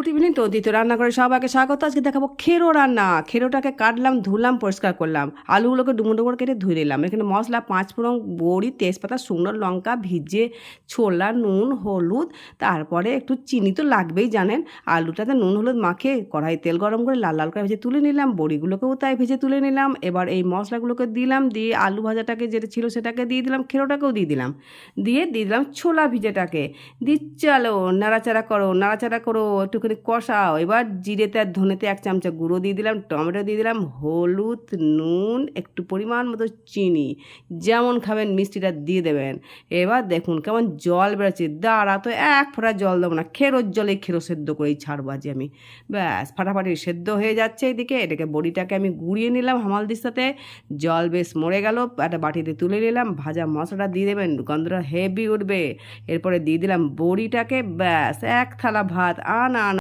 Good evening তো দ্বিতীয় রান্না করে সবাইকে স্বাগত। আজকে দেখাবো খেরো রান্না। খেরোটাকে কাটলাম, ধুলাম, পরিষ্কার করলাম, আলুগুলোকে ডুমো ডুমো কেটে ধুয়ে নিলাম। এখানে মশলা 5 ফোড়ন, বড়ি, তেজপাতা, শুকনো লঙ্কা, ভিজে ছোলা, নুন, হলুদ, তারপরে একটু চিনি তো লাগবেই জানেন। আলুটাতে নুন হলুদ মাখিয়ে কড়াই তেল গরম করে লাল লাল করে ভেজে তুলে নিলাম, বড়িগুলোকেও তাই ভেজে তুলে নিলাম। এবার এই মশলাগুলোকে দিলাম, দিয়ে আলু ভাজাটাকে যেটা ছিল সেটাকে দিয়ে দিলাম, খেরোটাকেও দিয়ে দিলাম, দিয়ে দিলাম ছোলা ভিজেটাকে। চলো নাড়াচাড়া করো, নাড়াচাড়া করো, একটুখানি কষাও। এবার জিরেতে আর ধনেতে 1 চামচা গুঁড়ো দিয়ে দিলাম, টমেটো দিয়ে দিলাম, হলুদ, নুন, একটু পরিমাণ মতো চিনি, যেমন খাবেন মিষ্টিটা দিয়ে দেবেন। এবার দেখুন কেমন জল বেরোচ্ছে, দাঁড়া তো এক ফোঁটা জল দেবো না, খেরোর জলে খেরো সেদ্ধ করেই ছাড়বো আজ আমি। ব্যাস ফাটাফাটি সেদ্ধ হয়ে যাচ্ছে। এদিকে এটাকে বড়িটাকে আমি গুঁড়িয়ে নিলাম হামালদির সাথে, জল বেশ মরে গেল, একটা বাটিতে তুলে নিলাম। ভাজা মশলাটা দিয়ে দেবেন, গন্ধটা হেভি উঠবে। এরপরে দিয়ে দিলাম বড়িটাকে, ব্যাস 1 থালা ভাত। আন আন